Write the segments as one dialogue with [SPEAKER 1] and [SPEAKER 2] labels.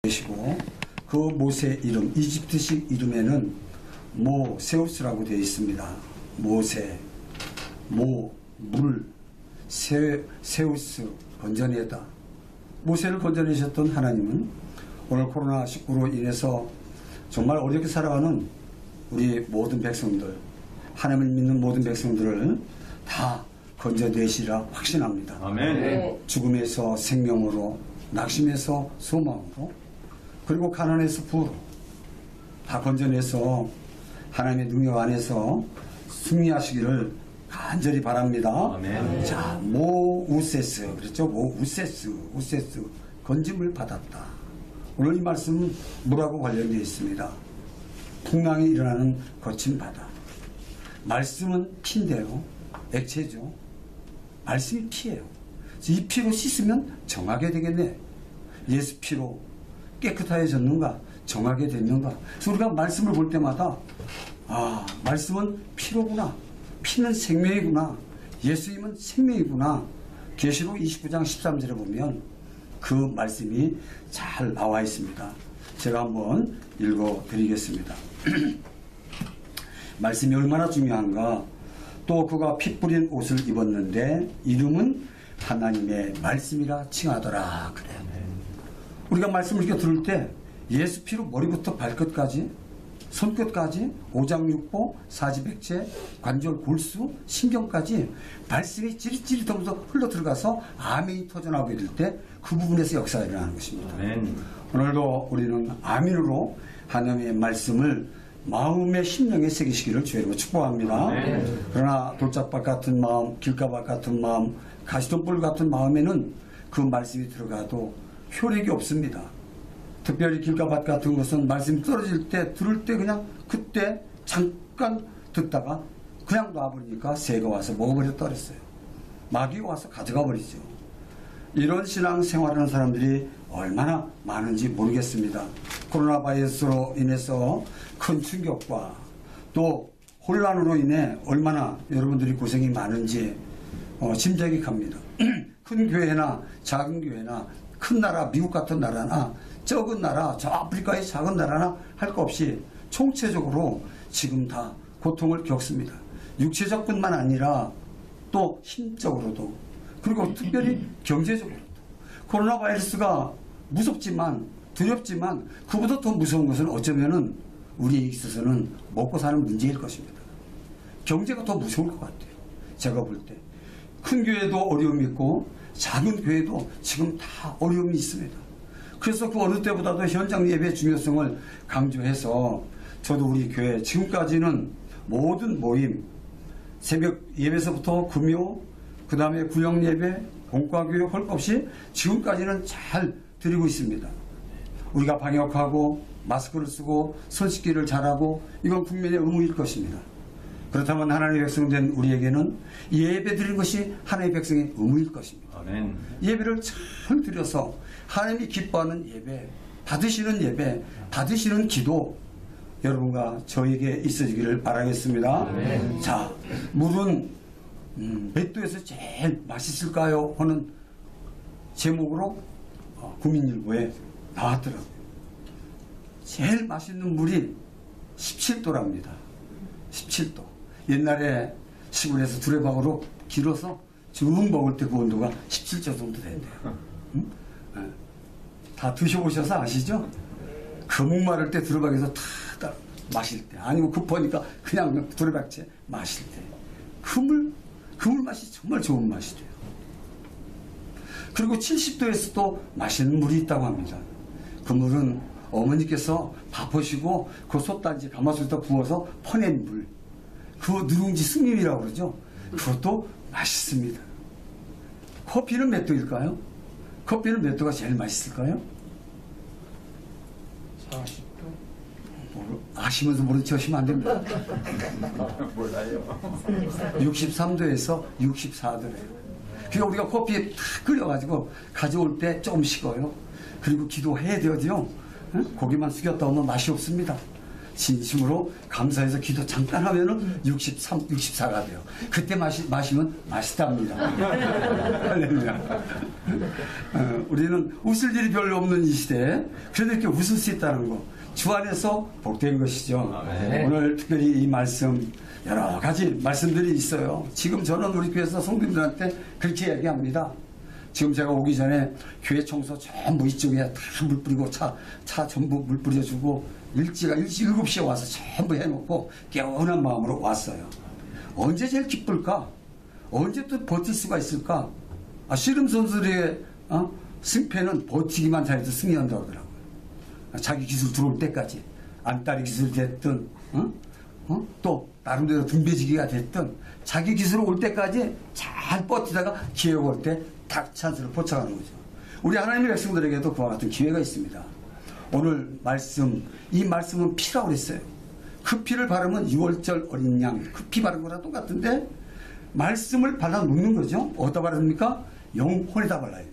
[SPEAKER 1] 계시고 그 모세 이름, 이집트식 이름에는 모세우스라고 되어 있습니다. 모세, 물, 세우스, 건져내다. 모세를 건져내셨던 하나님은 오늘 코로나19로 인해서 정말 어렵게 살아가는 우리 모든 백성들, 하나님을 믿는 모든 백성들을 다 건져내시라 확신합니다.
[SPEAKER 2] 아멘.
[SPEAKER 1] 죽음에서 생명으로, 낙심에서 소망으로, 그리고 가난에서 부로 다 건져내서 하나님의 능력 안에서 승리하시기를 간절히 바랍니다.
[SPEAKER 2] 아멘.
[SPEAKER 1] 자, 모우세스, 그렇죠? 우세스, 건짐을 받았다. 오늘 이 말씀은 물하고 관련되어 있습니다. 풍랑이 일어나는 거친 바다. 말씀은 피인데요. 액체죠. 말씀이 피예요. 이 피로 씻으면 정하게 되겠네. 예수 피로 깨끗해졌는가? 정하게 됐는가? 그래서 우리가 말씀을 볼 때마다 말씀은 피로구나. 피는 생명이구나. 예수님은 생명이구나. 계시록 29장 13절에 보면 그 말씀이 잘 나와 있습니다. 제가 한번 읽어드리겠습니다. 말씀이 얼마나 중요한가. 또 그가 피 뿌린 옷을 입었는데 이름은 하나님의 말씀이라 칭하더라. 그래요. 우리가 말씀을 이렇게 들을 때 예수 피로 머리부터 발끝까지, 손끝까지, 오장육부, 사지백체, 관절, 골수, 신경까지 말씀이 찌릿찌릿하면서 흘러들어가서 아멘이 터져나오게 될 때 그 부분에서 역사가 일어나는 것입니다.
[SPEAKER 2] 아멘.
[SPEAKER 1] 오늘도 우리는 아멘으로 하나님의 말씀을 마음의 심령에 새기시기를 주의로 축복합니다.
[SPEAKER 2] 아멘.
[SPEAKER 1] 그러나 돌짝밭 같은 마음, 길가밭 같은 마음, 가시덤불 같은 마음에는 그 말씀이 들어가도 효력이 없습니다. 특별히 길가밭 같은 것은 말씀이 떨어질 때, 들을 때 그냥 그때 잠깐 듣다가 그냥 놔버리니까 새가 와서 먹어버렸다 그랬어요. 마귀가 와서 가져가 버리죠. 이런 신앙 생활하는 사람들이 얼마나 많은지 모르겠습니다. 코로나 바이러스로 인해서 큰 충격과 또 혼란으로 인해 얼마나 여러분들이 고생이 많은지 짐작이 갑니다. 큰 교회나 작은 교회나 큰 나라, 미국 같은 나라나 적은 나라, 저 아프리카의 작은 나라나 할 것 없이 총체적으로 지금 다 고통을 겪습니다. 육체적 뿐만 아니라 또 힘적으로도, 그리고 특별히 경제적으로도. 코로나 바이러스가 무섭지만, 두렵지만 그보다 더 무서운 것은 어쩌면은 우리에 있어서는 먹고 사는 문제일 것입니다. 경제가 더 무서울 것 같아요. 제가 볼 때 큰 교회도 어려움이 있고 작은 교회도 지금 다 어려움이 있습니다. 그래서 그 어느 때보다도 현장 예배의 중요성을 강조해서 저도 우리 교회 지금까지는 모든 모임, 새벽 예배서부터 금요, 그 다음에 구역 예배, 공과교육 할 것 없이 지금까지는 잘 드리고 있습니다. 우리가 방역하고 마스크를 쓰고 손 씻기를 잘하고 이건 국민의 의무일 것입니다. 그렇다면 하나님의 백성 된 우리에게는 예배 드리는 것이 하나님의 백성의 의무일 것입니다.
[SPEAKER 2] 아멘.
[SPEAKER 1] 예배를 잘 드려서 하나님이 기뻐하는 예배, 받으시는 예배, 받으시는 기도 여러분과 저에게 있어지기를 바라겠습니다.
[SPEAKER 2] 아멘.
[SPEAKER 1] 자, 물은 몇 도에서 제일 맛있을까요? 하는 제목으로 국민일보에 나왔더라고요. 제일 맛있는 물이 17도랍니다. 17도. 옛날에 시골에서 두레박으로 길어서 쭉 먹을 때 그 온도가 17도 정도 된대요. 다 드셔보셔서 아시죠? 그 목마를 때 두레박에서 다 마실 때, 아니면 급하니까 그냥 두레박채 마실 때 그 물 맛이 정말 좋은 맛이 돼요. 그리고 70도에서 또 맛있는 물이 있다고 합니다. 그 물은 어머니께서 밥하시고 그 솥단지 가마솥에다 부어서 퍼낸 물, 그 누룽지 승림이라고 그러죠. 그것도 맛있습니다. 커피는 몇 도일까요? 커피는 몇 도가 제일 맛있을까요?
[SPEAKER 3] 40도?
[SPEAKER 1] 아시면서 모른 척 하시면 안 됩니다.
[SPEAKER 2] 몰라요.
[SPEAKER 1] 63도에서 64도래요. 그러니까 우리가 커피에 탁 끓여가지고 가져올 때 조금 식어요. 그리고 기도해야 되죠. 응? 고기만 숙였다 오면 맛이 없습니다. 진심으로 감사해서 기도 잠깐 하면은 63, 64가 돼요. 그때 마시면 맛있답니다. 할렐루야. 우리는 웃을 일이 별로 없는 이 시대에 그래도 이렇게 웃을 수 있다는 거, 주 안에서 복된 것이죠. 오늘 특별히 이 말씀, 여러 가지 말씀들이 있어요. 지금 저는 우리 교회에서 성도님들한테 그렇게 얘기합니다. 지금 제가 오기 전에 교회 청소 전부 이쪽에 다 물 뿌리고 차 전부 물 뿌려주고 일찍 7시에 와서 전부 해놓고 개운한 마음으로 왔어요. 언제 제일 기쁠까? 언제 또 버틸 수가 있을까? 씨름 선수들의 승패는 버티기만 잘해도 승리한다고 하더라고요. 자기 기술 들어올 때까지 안따리 기술 됐든 또 나름대로 등배지기가 됐든 자기 기술 올 때까지 잘 버티다가 기회가 올 때 탁 찬스를 포착하는 거죠. 우리 하나님의 백성들에게도 그와 같은 기회가 있습니다. 오늘 말씀, 이 말씀은 피라고 그랬어요. 그 피를 바르면 6월절 어린 양, 그 피 바른 거랑 똑같은데 말씀을 발라 놓는 거죠. 어디다 바릅니까? 영혼에다 발라요.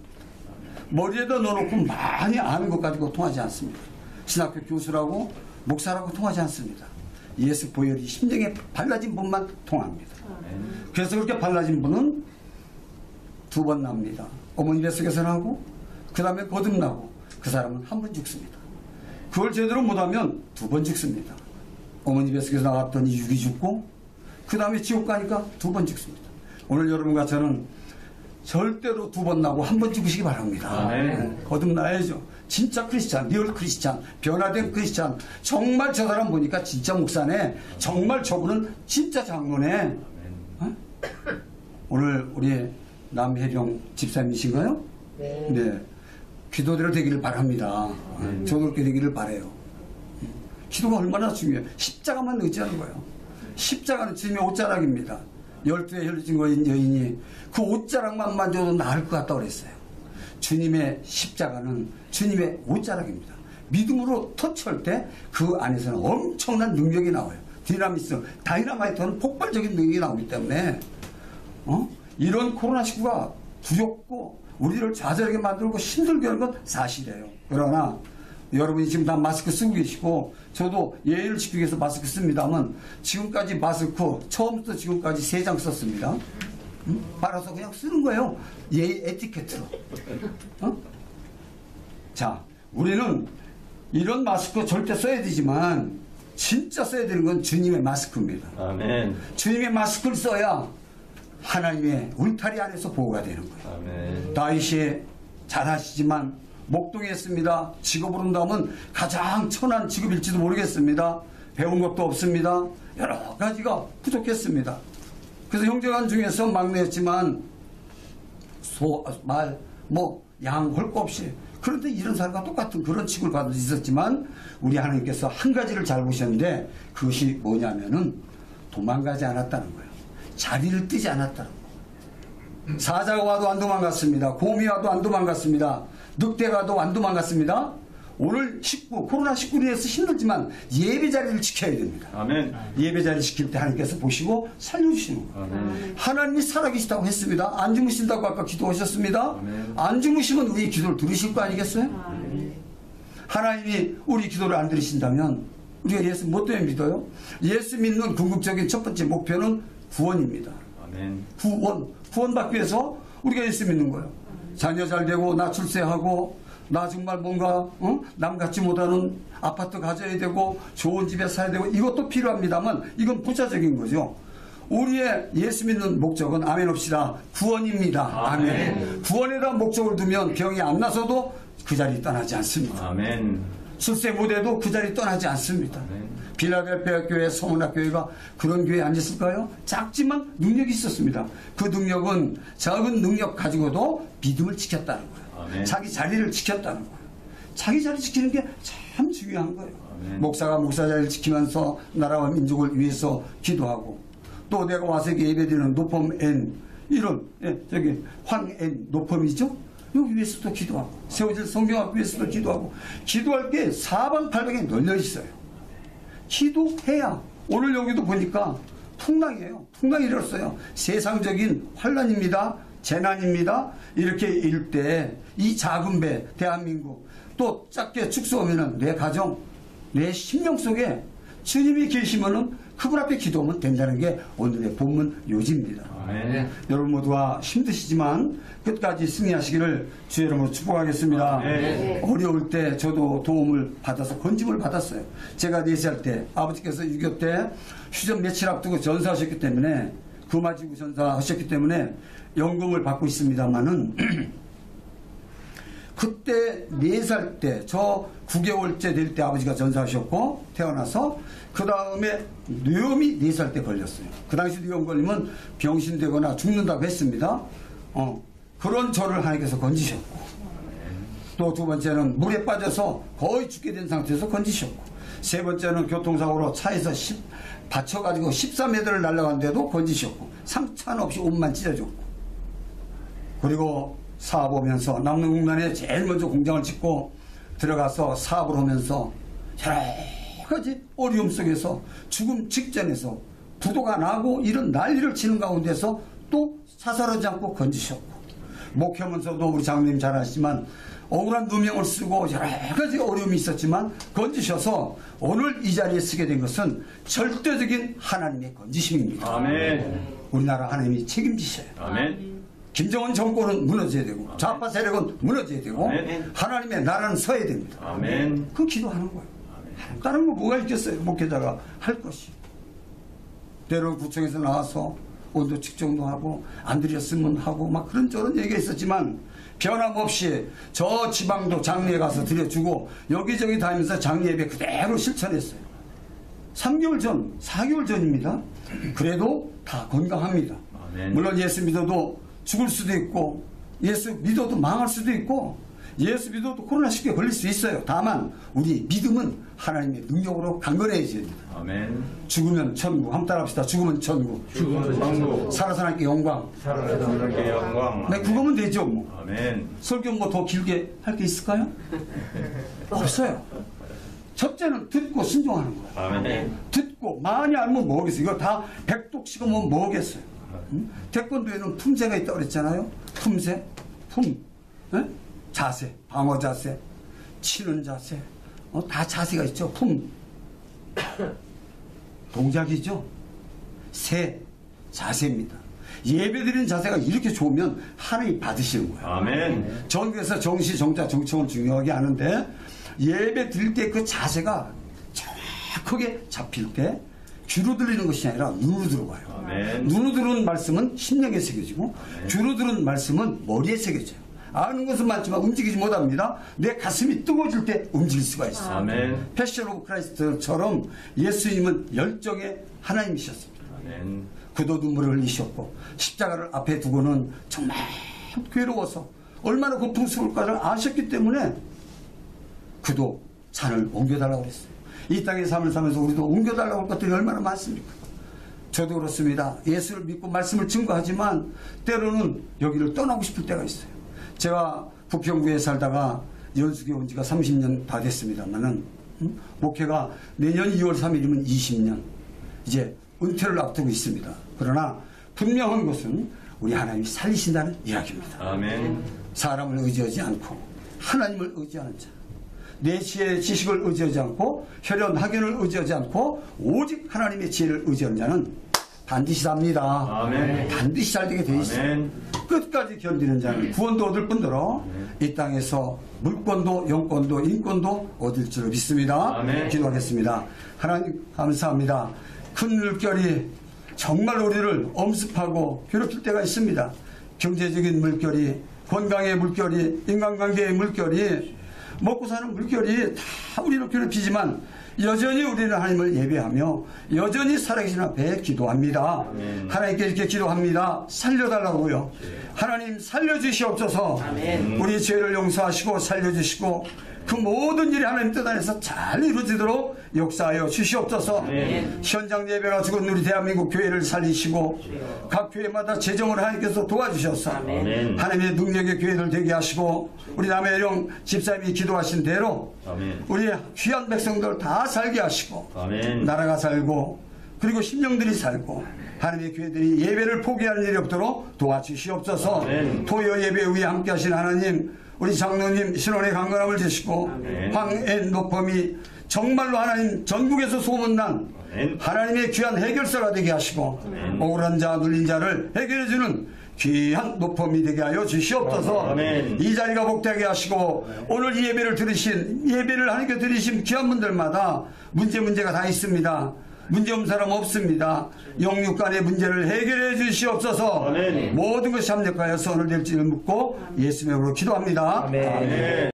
[SPEAKER 1] 머리에다 넣어놓고 많이 아는 것 가지고 통하지 않습니다. 신학교 교수라고 목사라고 통하지 않습니다. 예수 보혈이 심령에 발라진 분만 통합니다. 그래서 그렇게 발라진 분은 2번 납니다. 어머니 뱃속에서 나고 그 다음에 거듭나고 그 사람은 1번 죽습니다. 그걸 제대로 못하면 2번 죽습니다. 어머니 뱃속에서 나왔더니 6이 죽고 그 다음에 지옥 가니까 2번 죽습니다. 오늘 여러분과 저는 절대로 2번 나고 1번 죽으시기 바랍니다. 거듭나야죠. 진짜 크리스찬, 리얼 크리스찬, 변화된 크리스찬. 정말 저 사람 보니까 진짜 목사네. 정말 저분은 진짜 장로네. 오늘 우리 남혜령 집사님이신가요? 네. 기도대로 되기를 바랍니다. 저도 그렇게 되기를 바라요. 기도가 얼마나 중요해요. 십자가만 의지하는 거예요. 십자가는 주님의 옷자락입니다. 12에 혈진 거인 여인이 그 옷자락만 만져도 나을 것 같다고 그랬어요. 주님의 십자가는 주님의 옷자락입니다. 믿음으로 터치할 때 그 안에서는 엄청난 능력이 나와요. 다이나마이트는 폭발적인 능력이 나오기 때문에 이런 코로나19가 두렵고 우리를 좌절하게 만들고 힘들게 하는 건 사실이에요. 그러나 여러분이 지금 다 마스크 쓰고 계시고 저도 예의를 지키기 위해서 마스크 씁니다만 지금까지 마스크 처음부터 지금까지 3장 썼습니다. 빨아서 그냥 쓰는 거예요. 예의 에티켓으로. 자, 우리는 이런 마스크 절대 써야 되지만 진짜 써야 되는 건 주님의 마스크입니다.
[SPEAKER 2] 아멘.
[SPEAKER 1] 주님의 마스크를 써야 하나님의 울타리 안에서 보호가 되는 거예요.
[SPEAKER 2] 아멘.
[SPEAKER 1] 다윗이 잘하시지만 목동했습니다. 직업으로 본다면 가장 천한 직업일지도 모르겠습니다. 배운 것도 없습니다. 여러 가지가 부족했습니다. 그래서 형제간 중에서 막내였지만 양 할 거 없이 그런데 이런 사람과 똑같은 그런 칙을 받을 수 있었지만 우리 하나님께서 한 가지를 잘 보셨는데 그것이 뭐냐면은 도망가지 않았다는 거예요. 자리를 뜨지 않았다는 거예요. 사자가 와도 안 도망갔습니다. 곰이 와도 안 도망갔습니다. 늑대가 와도 안 도망갔습니다. 오늘 코로나19로 인해서 힘들지만 예배 자리를 지켜야 됩니다.
[SPEAKER 2] 아멘.
[SPEAKER 1] 예배 자리 지킬 때 하나님께서 보시고 살려주시는 거예요.
[SPEAKER 2] 아멘.
[SPEAKER 1] 하나님이 살아계시다고 했습니다. 안 주무신다고 아까 기도하셨습니다.
[SPEAKER 2] 아멘.
[SPEAKER 1] 안 주무시면 우리 기도를 들으실 거 아니겠어요? 하나님이 우리 기도를 안 들으신다면 우리가 예수 뭐 때문에 믿어요? 예수 믿는 궁극적인 첫 번째 목표는 구원입니다.
[SPEAKER 2] 아멘.
[SPEAKER 1] 구원받기 위해서 우리가 예수 믿는 거예요. 자녀 잘 되고 나 출세하고 나 정말 뭔가 남 같지 못하는 아파트 가져야 되고 좋은 집에 살아야 되고 이것도 필요합니다만 이건 부차적인 거죠. 우리의 예수 믿는 목적은 아멘 합시다. 구원입니다. 아멘. 구원에다 목적을 두면 병이 안 나서도 그 자리 떠나지 않습니다.
[SPEAKER 2] 아멘.
[SPEAKER 1] 출세 못해도 그 자리 떠나지 않습니다. 빌라델피아 교회, 서문학 교회가 그런 교회에 앉았을까요? 작지만 능력이 있었습니다. 그 능력은 작은 능력 가지고도 믿음을 지켰다는 거예요.
[SPEAKER 2] 아멘.
[SPEAKER 1] 자기 자리를 지켰다는 거예요. 자기 자리 지키는 게 참 중요한 거예요.
[SPEAKER 2] 아멘.
[SPEAKER 1] 목사가 목사 자리를 지키면서 나라와 민족을 위해서 기도하고 또 내가 와서 예배드리는 노펌 N 이런 황 N 노펌이죠. 여기 위해서도 기도하고 세워질 성경학 위해서도 기도하고 기도할 게 사방팔방에 널려 있어요. 기도해야 오늘 여기도 보니까 풍랑이에요. 풍랑이 일었어요. 세상적인 환란입니다. 재난입니다. 이렇게 일 때 이 작은 배 대한민국 또 작게 축소하면은 내 가정 내 심령 속에 주님이 계시면은 그분 앞에 기도하면 된다는 게 오늘의 본문 요지입니다.
[SPEAKER 2] 아멘.
[SPEAKER 1] 여러분 모두가 힘드시지만 끝까지 승리하시기를 주의 이름으로 축복하겠습니다. 어려울 때 저도 도움을 받아서 건짐을 받았어요. 제가 4살 때 아버지께서 6.25 때 휴전 며칠 앞두고 전사하셨기 때문에 금화지구 전사하셨기 때문에 연금을 받고 있습니다만은 그때 4살 때 저 9개월째 될 때 아버지가 전사하셨고 태어나서 그 다음에 뇌염이 4살 때 걸렸어요. 그 당시 뇌염 걸리면 병신되거나 죽는다고 했습니다. 그런 저를 하나님께서 건지셨고 또 두 번째는 물에 빠져서 거의 죽게 된 상태에서 건지셨고 세 번째는 교통사고로 차에서 받쳐가지고 13m를 날아갔는데도 건지셨고 상처 없이 옷만 찢어졌고 그리고 사업하면서 남릉국면에 제일 먼저 공장을 짓고 들어가서 사업을 하면서 여러 가지 어려움 속에서 죽음 직전에서 부도가 나고 이런 난리를 치는 가운데서 또 사살하지 않고 건지셨고 목회하면서도 우리 장로님 잘 아시지만 억울한 누명을 쓰고 여러 가지 어려움이 있었지만 건지셔서 오늘 이 자리에 서게 된 것은 절대적인 하나님의 건지심입니다.
[SPEAKER 2] 아멘.
[SPEAKER 1] 우리나라 하나님이 책임지셔요.
[SPEAKER 2] 아멘.
[SPEAKER 1] 김정은 정권은 무너져야 되고 좌파 세력은 무너져야 되고
[SPEAKER 2] 아멘.
[SPEAKER 1] 하나님의 나라는 서야 됩니다.
[SPEAKER 2] 아멘.
[SPEAKER 1] 그 기도하는 거예요. 다른 거 뭐가 있겠어요? 목회자가 할 것이. 때로 구청에서 나와서 온도 측정도 하고 안 드렸으면 하고 막 그런저런 얘기가 있었지만 변함없이 저 지방도 장례에 가서 드려주고 여기저기 다니면서 장례 예배 그대로 실천했어요. 3개월 전, 4개월 전입니다. 그래도 다 건강합니다.
[SPEAKER 2] 아멘.
[SPEAKER 1] 물론 예수 믿어도 죽을 수도 있고 예수 믿어도 망할 수도 있고 예수 믿어도 코로나19에 걸릴 수 있어요. 다만 우리 믿음은 하나님의 능력으로 강건해져야 됩니다.
[SPEAKER 2] 아멘.
[SPEAKER 1] 죽으면 천국. 한번 따라합시다. 죽으면 천국.
[SPEAKER 2] 죽음은 천국.
[SPEAKER 1] 살아서 하나님께 영광.
[SPEAKER 2] 살아서 하나님께 영광.
[SPEAKER 1] 네, 그거면 되죠. 뭐.
[SPEAKER 2] 아멘.
[SPEAKER 1] 설교 뭐 더 길게 할 게 있을까요? 없어요. 첫째는 듣고 순종하는 거예요.
[SPEAKER 2] 아멘.
[SPEAKER 1] 듣고 많이 알면 뭐겠어요. 이거 다 백독 씩으면 뭐겠어요. 응? 태권도에는 품새가 있다고 그랬잖아요. 품새, 에? 자세, 방어 자세, 치는 자세, 다 자세가 있죠. 동작이죠. 자세입니다. 예배드리는 자세가 이렇게 좋으면 하나님 받으시는 거예요.
[SPEAKER 2] 아멘.
[SPEAKER 1] 전국에서 정시, 정자, 정청을 중요하게 하는데 예배 드릴 때 그 자세가 정확하게 잡힐 때 귀로 들리는 것이 아니라 눈으로 들어가요.
[SPEAKER 2] 아멘.
[SPEAKER 1] 눈으로 들은 말씀은 심령에 새겨지고 귀로 들은 말씀은 머리에 새겨져요. 아는 것은 많지만 움직이지 못합니다. 내 가슴이 뜨거워질 때 움직일 수가 있어요.
[SPEAKER 2] 아멘.
[SPEAKER 1] 패션 오브 크라이스트처럼 예수님은 열정의 하나님이셨습니다.
[SPEAKER 2] 아멘.
[SPEAKER 1] 그도 눈물을 흘리셨고 십자가를 앞에 두고는 정말 괴로워서 얼마나 고통스러울까를 아셨기 때문에 그도 산을 옮겨달라고 그랬어요. 이 땅의 삶을 살면서 우리도 옮겨달라고 할 것들이 얼마나 많습니까? 저도 그렇습니다. 예수를 믿고 말씀을 증거하지만 때로는 여기를 떠나고 싶을 때가 있어요. 제가 부평구에 살다가 연수교에 온 지가 30년 다 됐습니다만은 목회가 내년 2월 3일이면 20년 이제 은퇴를 앞두고 있습니다. 그러나 분명한 것은 우리 하나님이 살리신다는 이야기입니다.
[SPEAKER 2] 아멘.
[SPEAKER 1] 사람을 의지하지 않고 하나님을 의지하는 자, 내 지혜의 지식을 의지하지 않고 혈연 학연을 의지하지 않고 오직 하나님의 지혜를 의지하는 자는 반드시 삽니다.
[SPEAKER 2] 아멘.
[SPEAKER 1] 반드시 잘 되게 돼 있어요.
[SPEAKER 2] 아멘.
[SPEAKER 1] 끝까지 견디는 자는 구원도 얻을 뿐더러 이 땅에서 물권도 영권도 인권도 얻을 줄 믿습니다.
[SPEAKER 2] 아멘.
[SPEAKER 1] 기도하겠습니다. 하나님 감사합니다. 큰 물결이 정말 우리를 엄습하고 괴롭힐 때가 있습니다. 경제적인 물결이, 건강의 물결이, 인간관계의 물결이, 먹고 사는 물결이 다 우리를 괴롭히지만 여전히 우리는 하나님을 예배하며 여전히 살아계신 앞에 기도합니다. 하나님께 이렇게 기도합니다. 살려달라고요. 하나님 살려주시옵소서. 우리 죄를 용서하시고 살려주시고 그 모든 일이 하나님 뜻 안에서 잘 이루어지도록 역사하여 주시옵소서. 현장 예배가 죽은 우리 대한민국 교회를 살리시고 각 교회마다 재정을 하나님께서 도와주셔서 하나님의 능력의 교회들 되게 하시고 우리 남해령 집사님이 기도하신 대로 우리 귀한 백성들 다 살게 하시고 나라가 살고 그리고 심령들이 살고 하나님의 교회들이 예배를 포기하는 일이 없도록 도와주시옵소서. 토요 예배 위에 함께 하신 하나님 우리 장로님 신원의 강건함을 주시고 황앤 노펌이 정말로 하나님 전국에서 소문난
[SPEAKER 2] 아멘.
[SPEAKER 1] 하나님의 귀한 해결사가 되게 하시고 억울한 자 눌린 자를 해결해주는 귀한 높음이 되게 하여 주시옵소서.
[SPEAKER 2] 아멘.
[SPEAKER 1] 이 자리가 복되게 하시고 오늘 이 예배를 하나님께 드리신 귀한 분들마다 문제가 다 있습니다. 문제 없는 사람 없습니다. 영육 간의 문제를 해결해 주시옵소서.
[SPEAKER 2] 아멘.
[SPEAKER 1] 모든 것이 합력하여 선을 될지를 묻고 예수님으로 기도합니다.
[SPEAKER 4] 아멘.